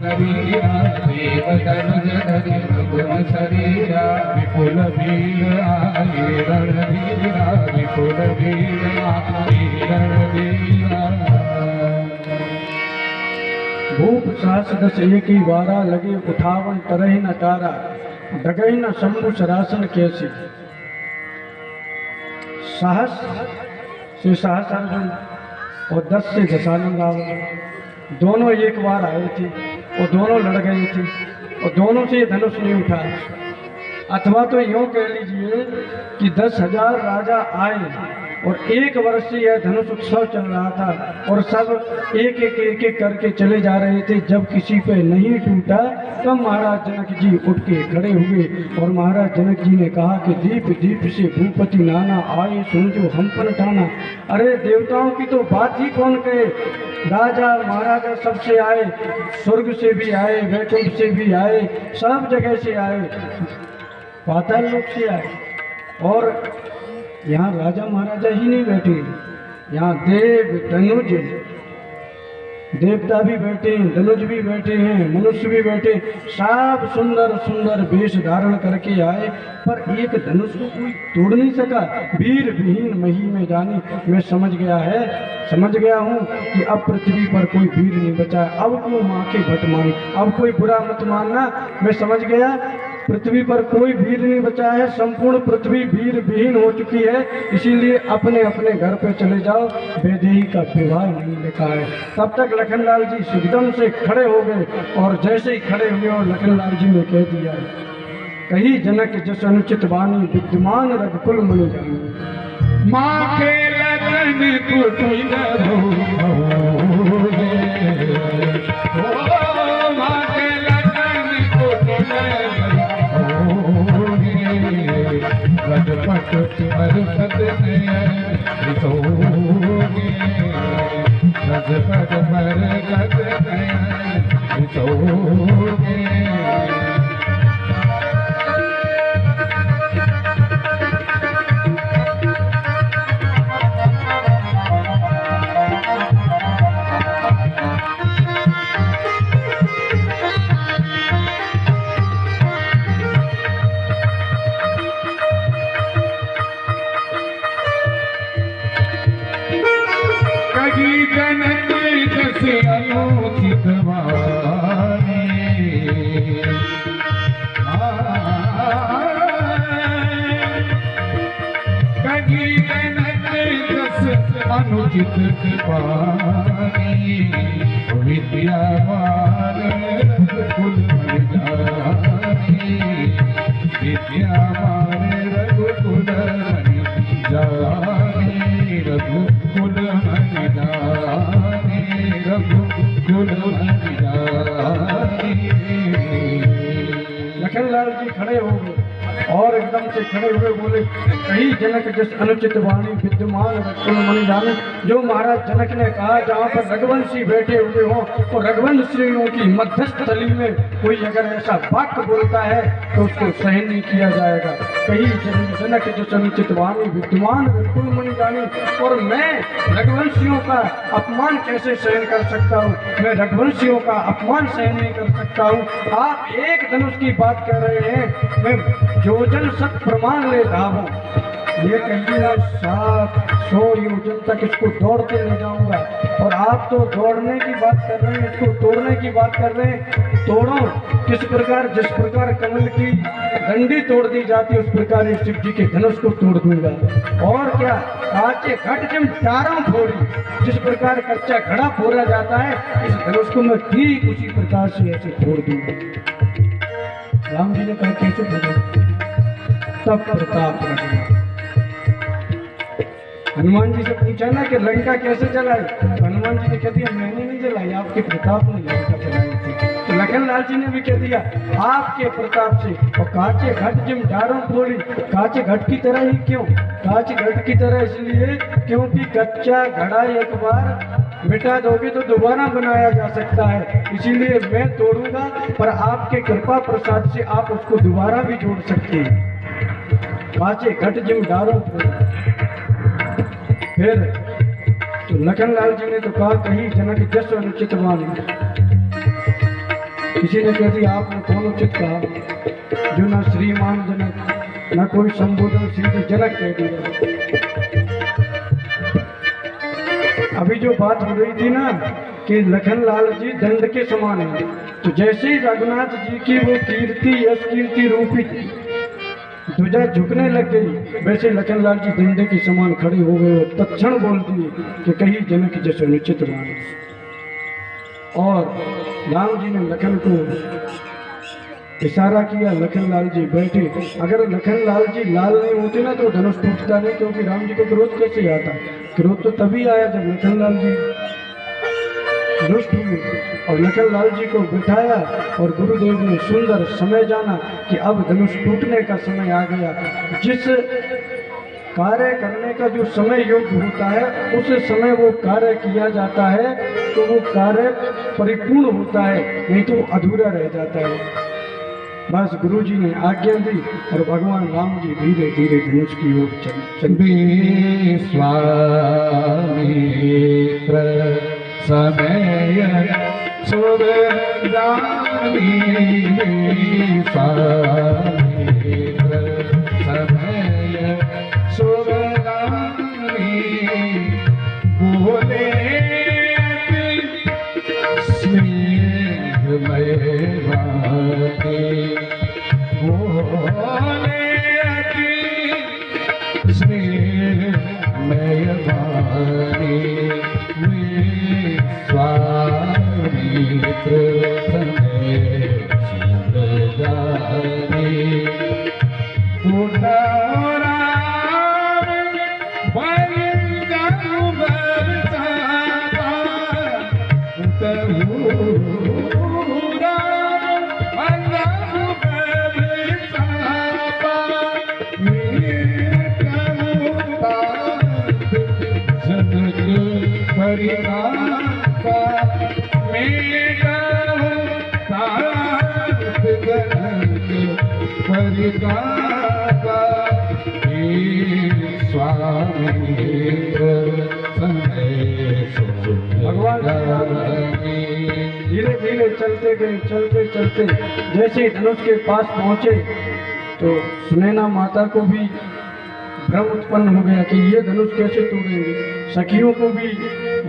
शरीरा देव तनुज धरि गुण शरीरा विपुल वीर आए रणधीरा विपुल वीर आए रणधीरा। भूप सहस दस एकी वारा लगे उठावन तरह न तारा डगई न शंभु सरासन कैसी। सहस से सहस अर्जुन और 10 से दशानंद रावण दोनों एक बार आए थे और दोनों लड़ गए थे और दोनों से धनुष नहीं उठा। अथवा तो यूँ कह लीजिए कि 10,000 राजा आए और 1 वर्ष से यह धनुष उत्सव चल रहा था और सब एक एक करके चले जा रहे थे। जब किसी पे नहीं टूटा तब महाराज जनक जी उठ के खड़े हुए और महाराज जनक जी ने कहा कि दीप दीप से भूपति नाना आए सुन जो हम पर ठाना। अरे देवताओं की तो बात ही कौन कहे, राजा महाराजा सबसे आए, स्वर्ग से भी आए, वैकुंठ से भी आए, सब जगह से आए, पाताल लोक से आए। और यहाँ राजा महाराजा ही नहीं बैठे, यहाँ देव धनुज देवता भी बैठे हैं, धनुज भी बैठे हैं, मनुष्य भी बैठे, सब सुंदर सुंदर वेश धारण करके आए पर एक धनुष को कोई तोड़ नहीं सका। वीर विहीन मही में जाने मैं समझ गया हूँ कि अब पृथ्वी पर कोई वीर नहीं बचा। अब क्यों माँ के भट मानी, अब कोई बुरा मत मानना, मैं समझ गया पृथ्वी पर कोई वीर नहीं बचा है, संपूर्ण पृथ्वी वीर विहीन हो चुकी है। इसीलिए अपने अपने घर पे चले जाओ, वैदेही का विवाह नहीं लिखा है। तब तक लखनलाल जी एकदम से खड़े हो गए और जैसे ही खड़े हुए और लखनलाल जी ने कह दिया, कही जनक जस अनुचित वाणी विद्यमान रघुकुल मणि जानी। माँ के लगन कुटिल भोगे, माँ के लगन कुटिल रजपट मरपत सोगे, रजपट मरपत सोगे। जनक जस अनुचित वाणी, कही जनक जस अनुचित वाणी, विद्यावान रघुकुल मणि जानी, विद्यावान रघुकुल मणि जानी, रघुकुल मणि जानी, रघुकुल मणि जानी। लखनलाल जी खड़े हो गए और एकदम से खड़े हुए बोले, कही जनक जिस अनुचित वाणी विद्यमान रघुकुल मणि जानी। जो महाराज जनक ने कहा जहाँ पर रघुवंशी बैठे हुए हों और रघुवंशियों की मध्यस्थली में कोई अगर ऐसा वाक्य बोलता है तो उसको सहन नहीं किया जाएगा। कही जनक जिस अनुचित वाणी विद्यमान रघुकुल मणि जानी। और मैं रघुवंशियों का अपमान कैसे सहन कर सकता हूँ, मैं रघुवंशियों का अपमान सहन नहीं कर सकता हूँ। आप एक धनुष की बात कर रहे हैं, मैं योजन सत प्रमाण ले धावूं, ये कहिए 700 योजन तक इसको दौड़ते ले जाऊंगा। और आप तो दौड़ने की बात कर रहे हैं, इसको तोड़ने की बात कर रहे हैं। तोड़ो किस प्रकार, जिस प्रकार कमल की डंडी तोड़ दी जाती है उस प्रकार ये शिव जी के धनुष को तोड़ दूंगा। और क्या, काचे घट जम चारों फोड़ी, जिस प्रकार कच्चा घड़ा फोड़ा जाता है इस धनुष को मैं ठीक उसी प्रकार से ऐसे फोड़ दूंगा। राम जी ने कहा कैसे फोड़ो, तब प्रताप रखना। हनुमान जी से पूछा ना कि लंका कैसे जलाई, तो हनुमान जी ने कह दिया मैंने नहीं जलाई, आपके प्रताप ने लंका जलाई थी। तो लखनलाल जी ने भी कह दिया आपके प्रताप से। और काचे घट जिम डारों फोड़ी, काचे घट की तरह ही क्यों, काचे घट की तरह इसलिए क्योंकि कच्चा घड़ा एक बार मिटा दोगे तो दोबारा बनाया जा सकता है, इसीलिए मैं तोड़ूंगा पर आपके कृपा प्रसाद से आप उसको दोबारा भी जोड़ सकते हैं। काचे घट जिम डारों फोड़ी। फिर तो लखनलाल जी ने तो कहा कही जनक जस अनुचित वाणी, किसी ने कह दिया आपने कौन उचित कहा, जो ना श्रीमान जनक ना कोई संबोधन सीधे जनक कह दिया। अभी जो बात हो रही थी ना कि लखनलाल जी दंड के समान है, तो जैसे ही रघुनाथ जी की वो कीर्ति यश कीर्ति रूपी ध्वजा झुकने लग गई, वैसे लखनलाल जी दंडे के समान खड़े हो गए और तत्क्षण बोल दिए कि कहीं जनक जैसे निश्चित माने। और राम जी ने लखन को इशारा किया, लखनलाल जी बैठे। अगर लखनलाल जी लाल नहीं होते ना तो धनुष टूटता नहीं, क्योंकि राम जी को क्रोध कैसे आता? क्रोध तो तभी आया जब लखनलाल जी रुष्ट हुए और लखनलाल जी को बिठाया और गुरुदेव ने सुंदर समय जाना कि अब धनुष टूटने का समय आ गया। जिस कार्य करने का जो समय योग्य होता है उस समय वो कार्य किया जाता है तो वो कार्य परिपूर्ण होता है, नहीं तो अधूरा रह जाता है। बस गुरु जी ने आज्ञा दी और भगवान राम जी धीरे धीरे धनुष की ओर चल समय सुरदानी समय सुरदानी बोले स्नेहमय वाणी बोले स्नेहमय वाणी स्वामित्र समय सुरदानी उदारा धीरे धीरे चलते गए, चलते चलते जैसे ही धनुष के पास पहुंचे तो सुनैना माता को भी भ्रम उत्पन्न हो गया कि ये धनुष कैसे तोड़ेंगे। सखियों को भी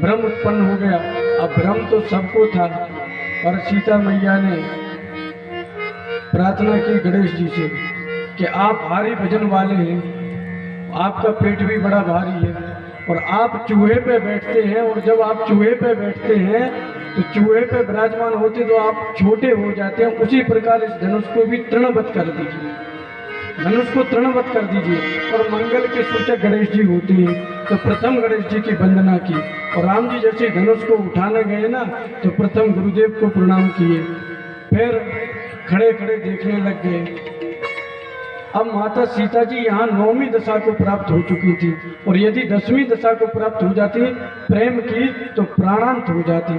भ्रम उत्पन्न हो गया। अब भ्रम तो सबको था, पर सीता मैया ने प्रार्थना की गणेश जी से कि आप भारी वजन वाले हैं, आपका पेट भी बड़ा भारी है और आप चूहे पे बैठते हैं, और जब आप चूहे पे बैठते हैं तो चूहे पे विराजमान होते तो आप छोटे हो जाते हैं। उसी प्रकार इस धनुष को भी तृणवत कर दीजिए, धनुष को तृणवत कर दीजिए। और मंगल के सूचक गणेश जी होते हैं, तो प्रथम गणेश जी की वंदना की और राम जी जैसे धनुष को उठाने गए ना तो प्रथम गुरुदेव को प्रणाम किए, फिर खड़े खड़े देखने लग गए। अब माता सीता जी यहाँ 9वीं दशा को प्राप्त हो चुकी थी, और यदि 10वीं दशा को प्राप्त हो जाती प्रेम की तो प्राणांत हो जाती।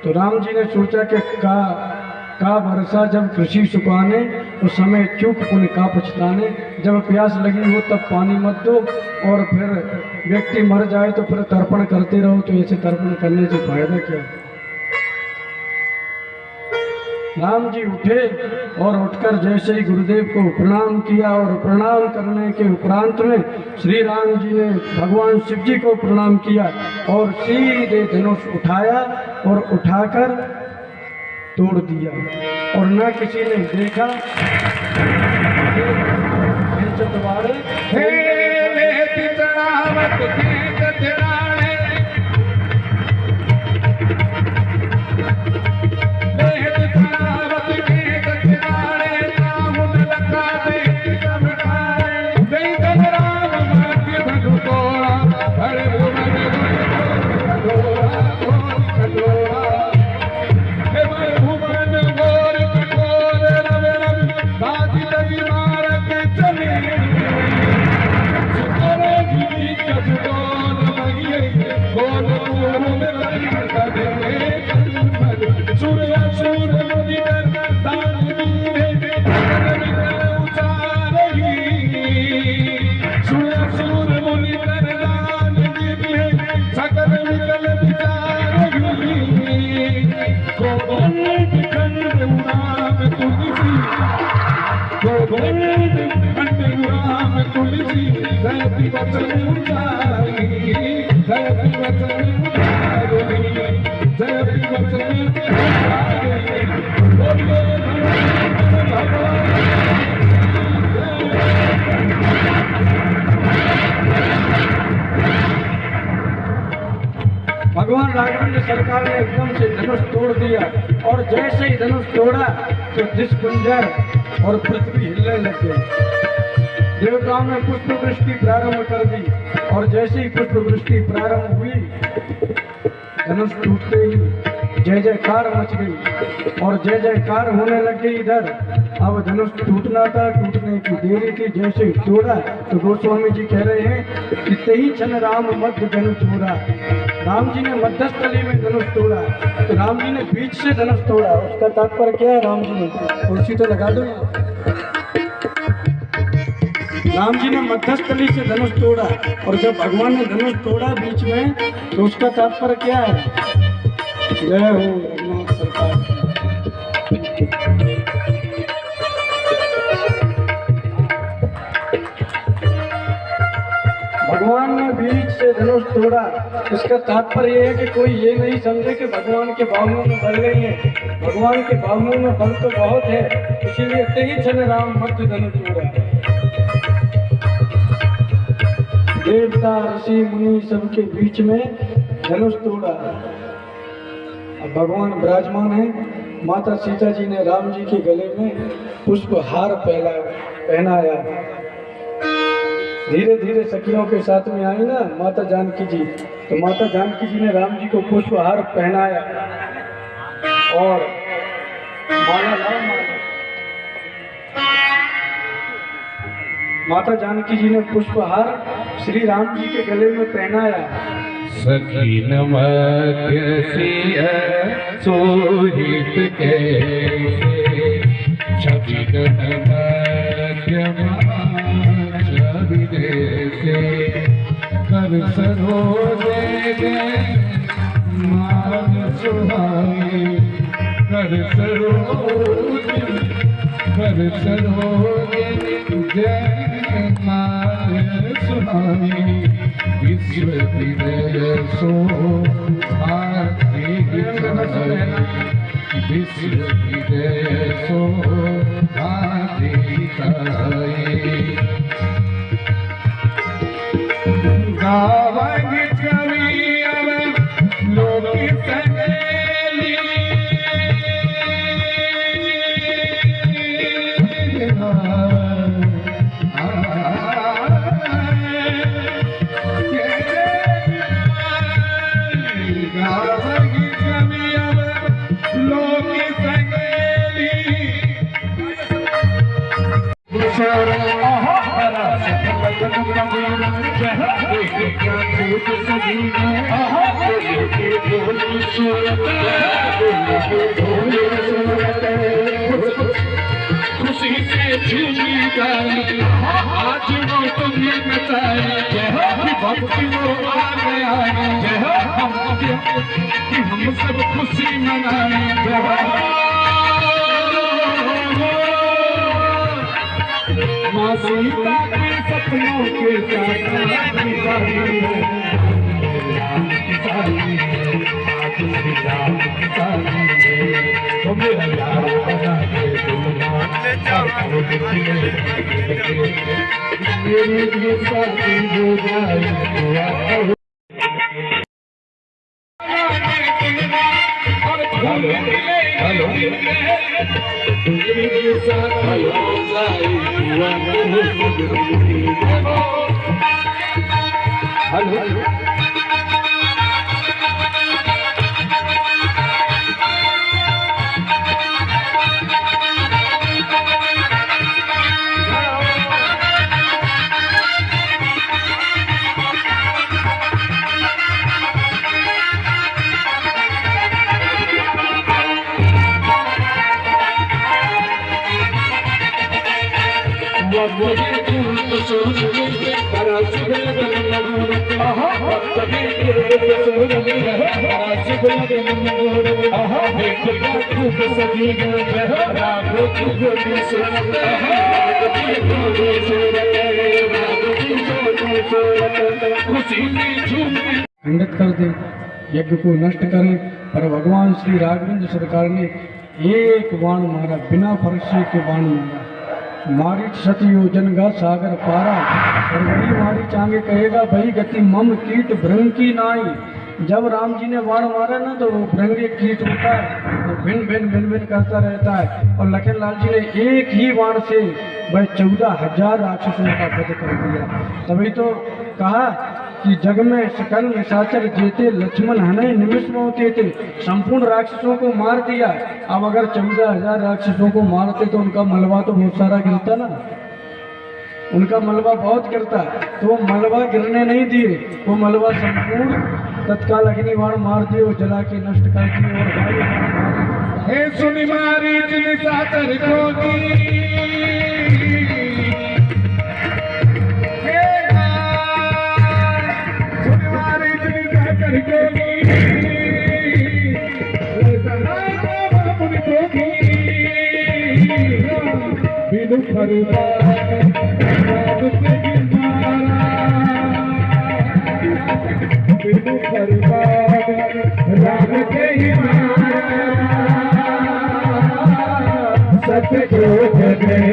तो राम जी ने सोचा कि का वर्षा जब कृषि सुखाने तो समय चूक पुण्य का पछताने। जब प्यास लगी हो तब पानी मत दो, और फिर व्यक्ति मर जाए तो फिर तर्पण करते रहो, तो ऐसे तर्पण करने से फायदा क्या। राम जी उठे और उठकर जैसे ही गुरुदेव को प्रणाम किया, और प्रणाम करने के उपरांत में श्री राम जी ने भगवान शिव जी को प्रणाम किया और सीधे धनुष उठाया और उठाकर तोड़ दिया। और न किसी ने देखा वचन उतारी, जयति वचन उतारी, जयति वचन उतारी। बोलिए भगवान राघवेंद्र सरकार ने एकदम से धनुष तोड़ दिया और जैसे ही धनुष तोड़ा तो जिस कुंजर और पृथ्वी हिलने लग गई। देवताओं ने पुष्प वृष्टि प्रारंभ कर दी और जैसे ही पुष्प वृष्टि प्रारंभ हुई धनुष टूटते ही जय जयकार मच गई और जय जयकार होने लग गई इधर। अब धनुष टूटना था, टूटने की देरी थी। जैसे ही तोड़ा तो गोस्वामी जी कह रहे हैं कि तेही क्षण राम मध्य धनु तोड़ा। राम जी ने मध्यस्थली में धनुष तोड़ा तो राम जी ने बीच से धनुष तोड़ा। उसका तात्पर्य क्या है? राम जी ने कुर्सी तो लगा दो। राम जी ने मध्यस्थली से धनुष तोड़ा और जब भगवान ने धनुष तोड़ा बीच में तो उसका तात्पर्य क्या है? जय हो रघुनाथ सरकार। भगवान ने बीच से धनुष तोड़ा। इसका तात्पर्य यह है कि कोई ये नहीं समझे कि भगवान के बाहुओं में बल नहीं है। भगवान के बाहुओं में बल तो बहुत है, इसीलिए तेही क्षण राम मध्य धनुष तोड़ा। देवता ऋषि मुनि सबके बीच में धनुष तोड़ा। अब भगवान विराजमान है। माता सीता जी ने राम जी के गले में पुष्प हार पहनाया। धीरे धीरे सखियों के साथ में आई ना माता जानकी जी, तो माता जानकी जी ने राम जी को पुष्पहार पहनाया और माला ना माला। माता जानकी जी ने पुष्पहार श्री राम जी के गले में पहनाया। सखी नमक सिया सोहित के छवि कर सरोजे मान सुहाई, कर सरोजे जय मान सुहाई। विश्व हृदय सो भारती विश्व हृदय सो भारती गावंग कवि अब लोक सहेली गावंग कवि अब लोक खुशी से झूमी गाई आज वो तुम्हें बताए भक्ति वो आ गया हम सब खुशी मनाए। माँ सीता के सपनों के साथ मेरे लिए साथी हो जाए। खुशी में झूमे खंडित कर दे, यज्ञ को नष्ट करे। पर भगवान श्री राघवेंद्र सरकार ने एक बाण मारा, बिना फरसे के बाण मारा। मारिच सती योजन गा सागर पारा, और वही मारिच आगे कहेगा वही गति मम कीट भृंग की नाई। जब राम जी ने बाण मारा ना तो वो भृंग एक कीट होता है, वो भिन भिन भिन भिन करता रहता है। और लखन लाल जी ने एक ही बाण से वह 14,000 राक्षसों का वध कर दिया। तभी तो कहा कि जग में सकल निशाचर जेते, लक्ष्मण हने निमिष में होते थे। संपूर्ण राक्षसों को मार दिया। अब अगर 14,000 राक्षसों को मारते तो उनका मलबा तो बहुत सारा गिरता ना, उनका मलबा बहुत गिरता। तो वो मलबा गिरने नहीं दिए, वो मलबा संपूर्ण तत्काल अग्नि बाण मार दिए और जला के नष्ट कर दिए। और भाई हे सुनि मारी जिन सातर कोगी बिनु फरमान राम के ही सत्य जोत में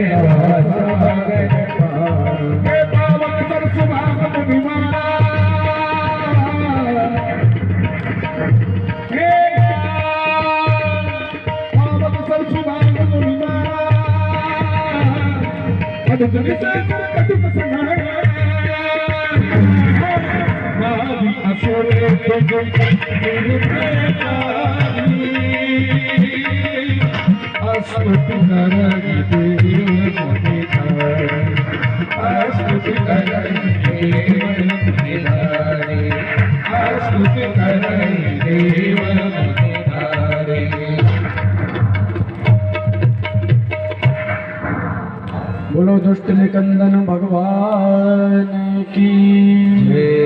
पावन सरसुभाग मुनिमारा बोलो दुष्ट निकंदन भगवान की जय।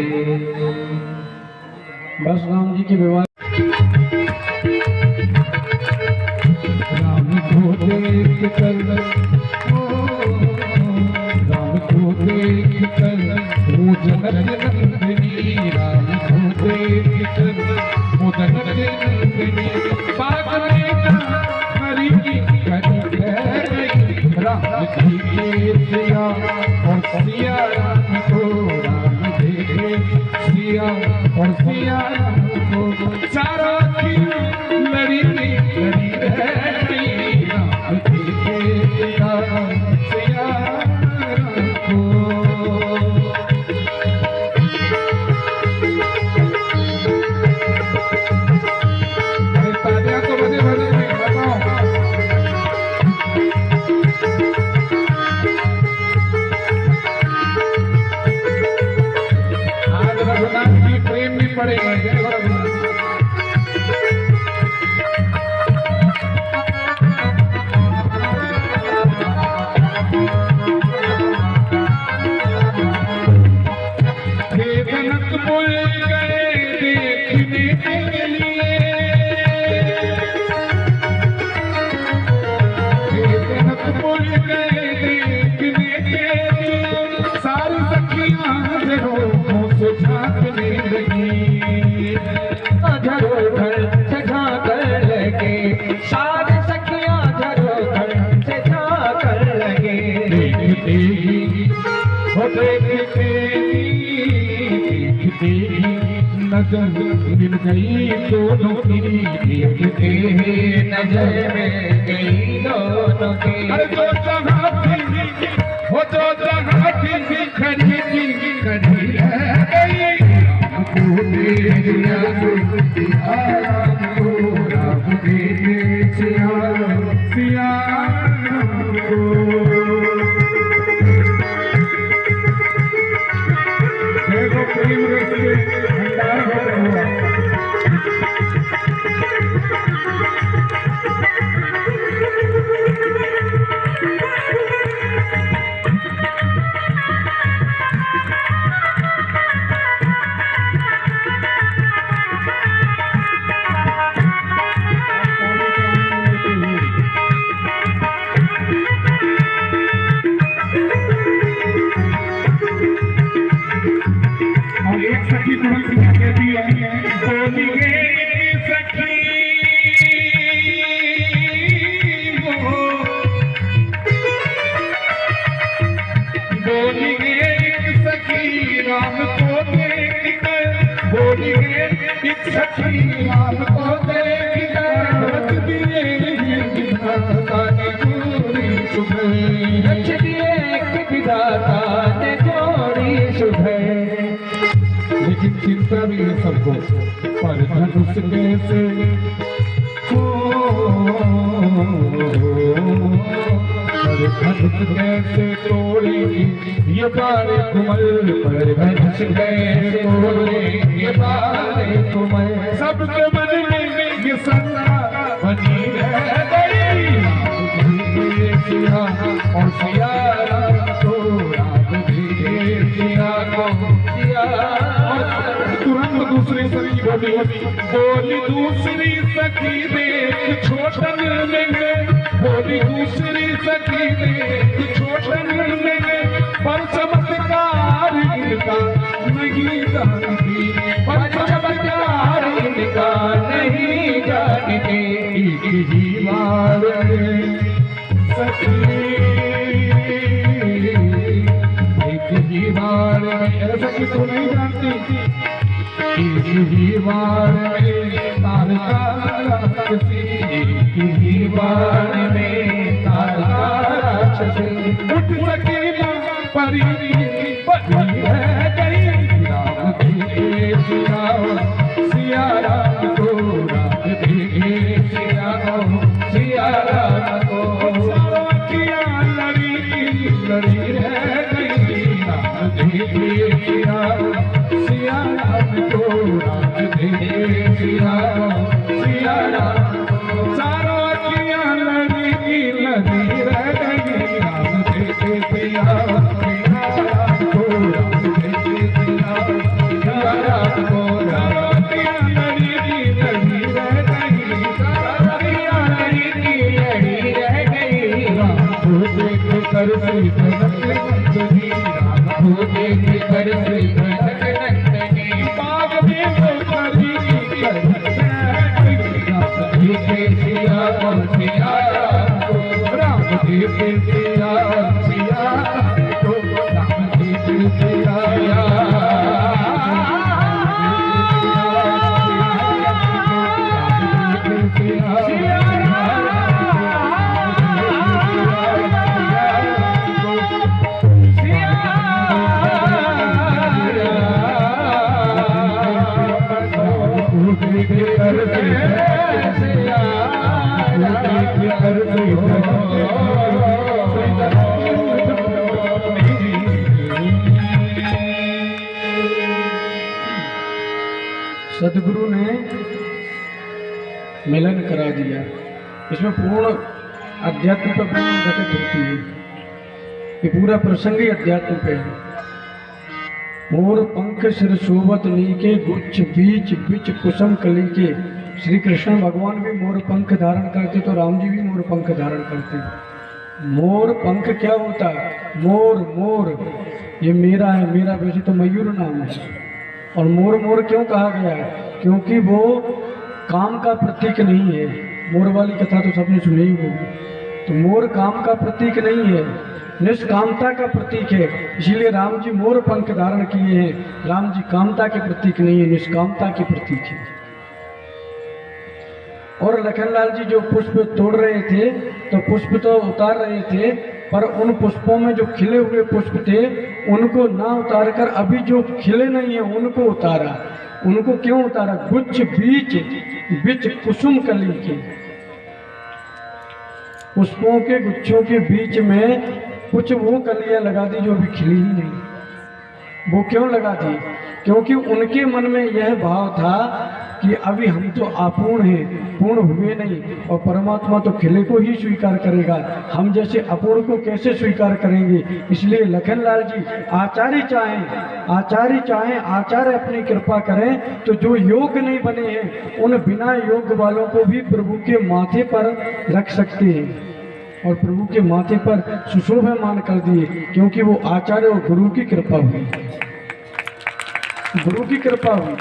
बस राम जी की विवाह राम को देख कर वो जनक नंदिनी, राम को देख कर वो जनक नंदिनी। बाग में हरि की राम देखे सिया और सिया राम को, राम देखे सिया और सिया राम को। चारों की लड़ी लड़ी रही, राम देखे सिया सिया राम को। अरे तालियां तो बजे बजे बताओ। प्रेम भी पड़ेगा। जनक बोल गए देखने के लिए, जनक बोल गए देखने के लिए। सारी सखियां घरों से झांकने लगी, धरोधर से झांकने लगे। सारी सखियां धरोधर से झांकने लगे। देखते ही वो देखते ही नजर मिल गई दोनों की, देखते ही नजर में गई दोनों की। अरे जो जहाँ थी वो जो जहाँ थी खड़ी की खड़ी रह गई। राम को देख सिया राम को, राम देख सिया राम को। देखो प्रेम रस भंडार हो हुआ। सखी राम को देख रख दिए विधाता ने जोड़ी सुबह, रख दिए विधाता ने जोड़ी सुबह। लेकिन चिंता भी है सबको, पर धनुष कैसे धनुष कैसे तोड़ी ये बारे कुमल, पर धनुष कैसे तोड़ी ये बारे कुमल। सबके मन में ये सन्ना बनी रह गई, सिया और सिया राम को, राम धीरे सिया को सिया। तुरंत दूसरी सखी बोली दूसरी सखी देख छोटन लेंगे, बोली दूसरी सखी देख छोटन लेंगे, पर चमत्कार इनका नहीं जानती, पर चमत्कार इनका नहीं जानती। ही बार सखी एक ही बार ऐसा कि तू नहीं जानती, ही बार में तारका राक्षसी, ही बार में तारका राक्षसी। उठ सके ना परी परी है गई, राम धीरे सिया सिया राम को, राम धीरे सिया सिया राम को। साखिया लड़ी लड़ी रह गई, राम धीरे सिया सिया राम को, राम धीरे सिया सिया राम को। चारों अखियां लड़ी लड़ी रह गई, राम धीरे सिया सिया राम को, राम धीरे सिया सिया राम को। चारों अखियां लड़ी लड़ी रह गई, चारों अखियां लड़ी रह गई, राम को देख कर श्री नंदनी, राम को देख कर श्री नंदनी, बाग में वो करी राम धीरे सिया सिया राम को, राम धीरे सिया सिया राम को, राम धीरे सिया सदगुरु ने मिलन करा दिया। इसमें पूर्ण अध्यात्म पर पूर्ण घटित होती है, ये पूरा प्रसंग ही अध्यात्म पे है। मोर पंख सिर शोभत नीके, गुच्छ बीच बिच कुसुम कली के। श्री कृष्ण भगवान भी मोर पंख धारण करते, तो राम जी भी मोर पंख धारण करते। मोर पंख क्या होता है? मोर मोर ये मेरा है, मेरा वैसे तो मयूर नाम है। और मोर मोर क्यों कहा गया है? क्योंकि वो काम का प्रतीक नहीं है। मोर वाली कथा तो सबने सुनी ही होगी। तो मोर काम का प्रतीक नहीं है, निष्कामता का प्रतीक है। इसीलिए राम जी मोर पंख धारण किए हैं। राम जी कामता के प्रतीक नहीं है, निष्कामता के प्रतीक है। और लखनलाल जी जो पुष्प तोड़ रहे थे, तो पुष्प तो उतार रहे थे, पर उन पुष्पों में जो खिले हुए पुष्प थे उनको ना उतार कर अभी जो खिले नहीं है उनको उतारा। उनको क्यों उतारा? गुच्छ बीच बिच कुसुम कली के। पुष्पों के गुच्छों के बीच में कुछ वो कलियां लगा दी जो अभी खिली ही नहीं। वो क्यों लगा दी? क्योंकि उनके मन में यह भाव था कि अभी हम तो अपूर्ण हैं, पूर्ण हुए नहीं, और परमात्मा तो खिले को ही स्वीकार करेगा, हम जैसे अपूर्ण को कैसे स्वीकार करेंगे। इसलिए लखनलाल जी आचार्य चाहें आचार्य अपनी कृपा करें, तो जो योग नहीं बने हैं उन बिना योग वालों को भी प्रभु के माथे पर रख सकते हैं, और प्रभु के माथे पर सुशोभमान कर दिए, क्योंकि वो आचार्य और गुरु की कृपा हुई, गुरु की कृपा हुई।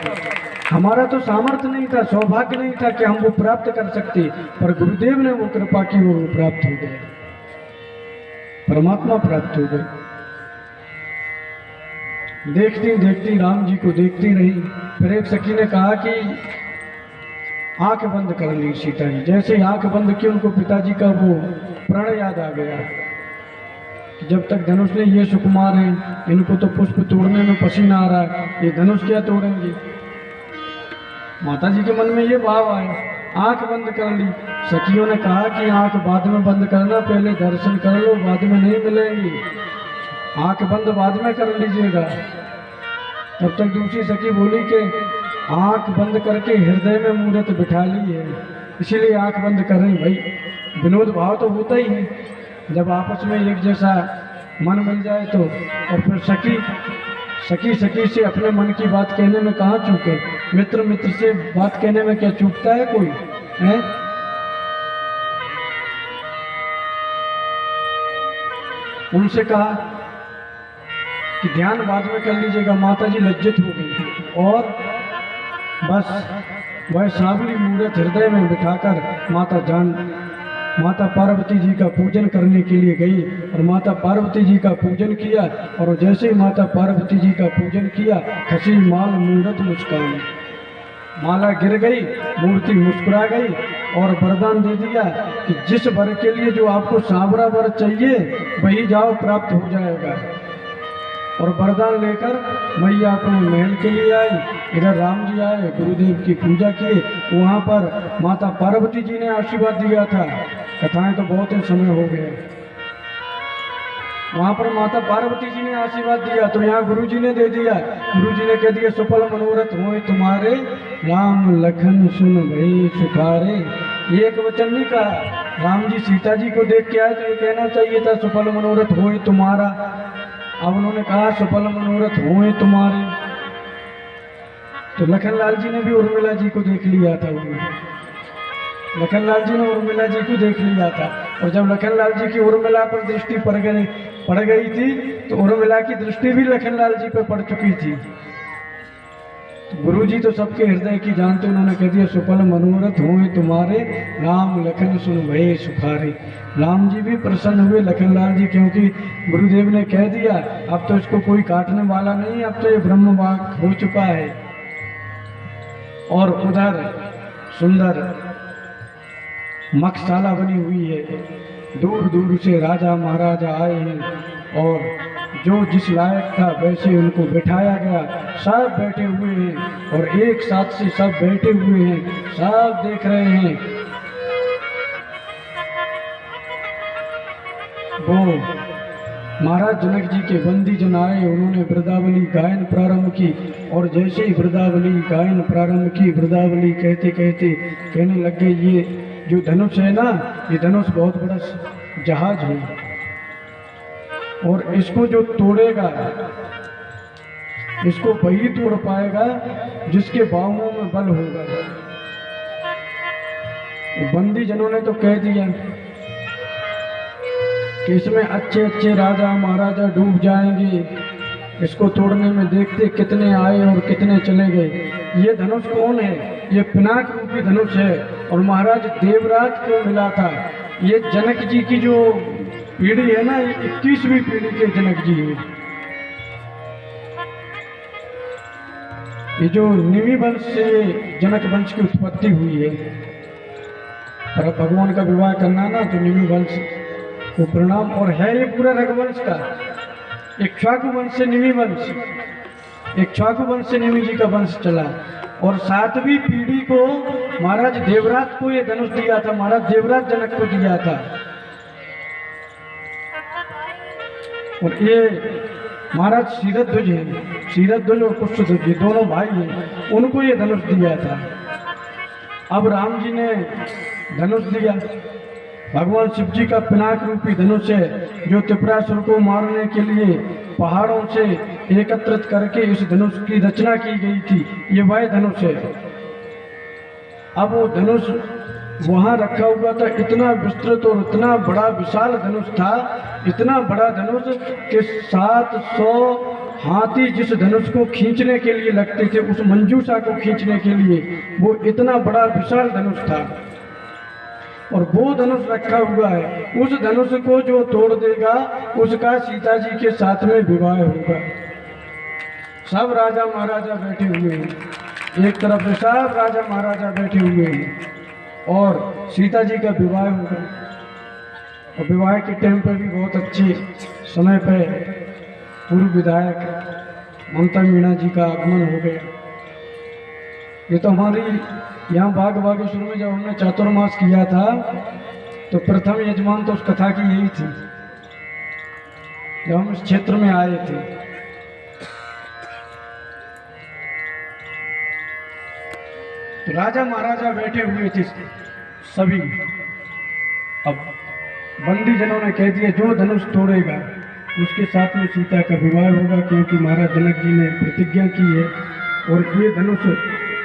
हमारा तो सामर्थ्य नहीं था, सौभाग्य नहीं था कि हम वो प्राप्त कर सकते, पर गुरुदेव ने वो कृपा की, वो प्राप्त हो गए, परमात्मा प्राप्त हो गए। देखती देखती राम जी को देखती रही। फिर एक सखी ने कहा कि आंख बंद कर ली सीता जी। जैसे ही आंख बंद की उनको पिताजी का वो प्रण याद आ गया कि जब तक धनुष ने ये सुकुमार हैं, इनको तो पुष्प तोड़ने में पसीना आ रहा है, ये धनुष क्या तोड़ेंगे। माता जी के मन में ये भाव आया, आंख बंद कर ली। सखियों ने कहा कि आंख बाद में बंद करना, पहले दर्शन कर लो, बाद में नहीं मिलेंगी, आंख बंद बाद में कर लीजिएगा। तब तक दूसरी सखी बोली कि आंख बंद करके हृदय में मूर्त बिठा ली है, इसीलिए आंख बंद कर रही। भाई विनोद भाव तो होता ही है जब आपस में एक जैसा मन मिल जाए तो। और फिर सखी से अपने मन की बात कहने में कहाँ चूके, मित्र से बात कहने में क्या चूकता है कोई है। उनसे कहा कि ध्यान बाद में कर लीजिएगा। माता जी लज्जित हो गई और बस वह सांवली मूर्त हृदय में बिठाकर माता पार्वती जी का पूजन करने के लिए गई और माता पार्वती जी का पूजन किया। और जैसे ही माता पार्वती जी का पूजन किया, खसी माल मूर्त मुस्कान, माला गिर गई, मूर्ति मुस्कुरा गई और वरदान दे दिया कि जिस वर के लिए जो आपको सांवरा वर चाहिए वही जाओ, प्राप्त हो जाएगा। और वरदान लेकर मैया अपने महल के लिए आई। इधर राम जी आए, गुरुदेव की पूजा किए। वहाँ पर माता पार्वती जी ने आशीर्वाद दिया था। कथाएं तो बहुत ही समय हो गए। वहाँ पर माता पार्वती जी ने आशीर्वाद दिया तो यहाँ गुरु जी ने दे दिया। गुरु जी ने कह दिया, सफल मनोरथ होए तुम्हारे, राम लखन सुन भई सुखारे। एक वचन नहीं कहा। राम जी सीता जी को देख के आए तो ये कहना चाहिए था सफल मनोरथ होए तुम्हारा। अब उन्होंने कहा सफल मनोरथ होए तुम्हारे। तो लखनलाल जी ने भी उर्मिला जी को देख लिया था। लखनलाल जी ने उर्मिला जी को देख लिया था। और जब लखनलाल जी की उर्मिला पर दृष्टि पड़ गई थी तो उर्मिला की दृष्टि भी लखनलाल जी पर पड़ चुकी थी। गुरु जी तो सबके हृदय की जानते, उन्होंने कह दिया सफल मनोरथ होए तुम्हारे, राम लखन सुन भये सुखारे। राम जी भी प्रसन्न हुए लखनलाल जी, क्योंकि गुरुदेव ने कह दिया अब तो इसको कोई काटने वाला नहीं, अब तो ये ब्रह्मवाक हो चुका है। और उधर सुंदर मखशाला बनी हुई है, दूर दूर से राजा महाराजा आए हैं और जो जिस लायक था वैसे उनको बिठाया गया। सब बैठे हुए हैं और एक साथ से सब बैठे हुए हैं, सब देख रहे हैं। वो महाराज जनक जी के बंदी जन आए, उन्होंने वृंदावली गायन प्रारंभ की। और जैसे ही वृंदावली गायन प्रारंभ की, वृंदावली कहते कहते कहने लग गए, ये जो धनुष है ना, ये धनुष बहुत बड़ा जहाज है और इसको जो तोड़ेगा इसको वही तोड़ पाएगा जिसके बाहुओं में बल होगा। बंदी जनों ने तो कह दिया कि इसमें अच्छे अच्छे राजा महाराजा डूब जाएंगे, इसको तोड़ने में देखते कितने आए और कितने चले गए। ये धनुष कौन है? ये पिनाक रूपी धनुष है और महाराज देवराज को मिला था। ये जनक जी की जो पीढ़ी है ना, ये 21वीं पीढ़ी के जनक जी है। ये जो निमि वंश से जनक वंश की उत्पत्ति हुई है। पर भगवान का विवाह करना ना तो निमि वंश को प्रणाम। और है ये पूरा रघुवंश का, इक्ष्वाकु वंश से निमि वंश, इक्ष्वाकु वंश से निमि जी का वंश चला। और 7वीं पीढ़ी को महाराज देवराज को ये धनुष दिया था, महाराज देवराज जनक को दिया था। और ये महाराज शीरध्वज हैं, शीरध्वज और पुष्पध्वज ये दोनों भाई हैं, उनको ये धनुष दिया था। अब राम जी ने धनुष दिया, भगवान शिव जी का पिनाक रूपी धनुष है जो त्रिपुरासुर को मारने के लिए पहाड़ों से एकत्रित करके इस धनुष की रचना की गई थी। ये वह धनुष है। अब वो धनुष वहाँ रखा हुआ था, इतना विस्तृत और इतना बड़ा विशाल धनुष था, इतना बड़ा धनुष कि 700 हाथी जिस धनुष को खींचने के लिए लगते थे, उस मंजूषा को खींचने के लिए वो इतना बड़ा विशाल धनुष था। और वो धनुष रखा हुआ है, उस धनुष को जो तोड़ देगा उसका सीता जी के साथ में विवाह होगा। सब राजा महाराजा बैठे हुए हैं एक तरफ से सब राजा महाराजा बैठे हुए हैं और सीता जी का विवाह हो गया। और विवाह के टाइम पे भी बहुत अच्छे समय पे पूर्व विधायक ममता मीणा जी का आगमन हो गया। ये तो हमारी यहाँ बाग बागेश्वर में जब हमने चातुर्मास किया था तो प्रथम यजमान तो उस कथा की यही थी जब हम इस क्षेत्र में आए थे। तो राजा महाराजा बैठे हुए थे सभी। अब बंदी जनों ने कह दिया जो धनुष तोड़ेगा उसके साथ में सीता का विवाह होगा, क्योंकि महाराज जनक जी ने प्रतिज्ञा की है। और ये धनुष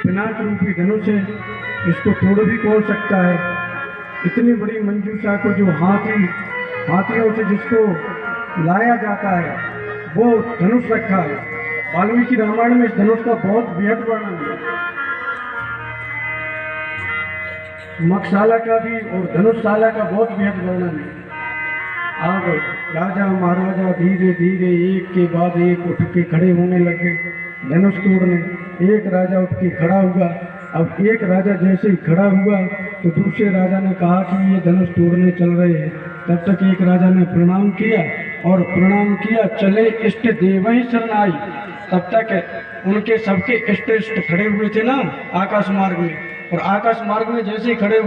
पिनाक रूपी धनुष है, इसको तोड़ भी कौन सकता है। इतनी बड़ी मंजूषा को जो हाथियों से जिसको लाया जाता है वो धनुष रखा है। वाल्मीकि रामायण में इस धनुष का बहुत बेहद वर्णन है, मक्षशाला का भी और धनुषशाला का बहुत बेहद वर्णन है। अब राजा महाराजा धीरे धीरे एक के बाद एक उठ के खड़े होने लगे धनुष तोड़ने। एक राजा उठ के खड़ा हुआ। अब एक राजा जैसे ही खड़ा हुआ तो दूसरे राजा ने कहा कि ये धनुष तोड़ने चल रहे हैं। तब तक एक राजा ने प्रणाम किया और प्रणाम किया चले इष्ट देव ही शरणाई। तब तक उनके सबके इष्ट खड़े हुए थे ना आकाश मार्ग में, और आकाश मार्ग में जैसे ही खड़े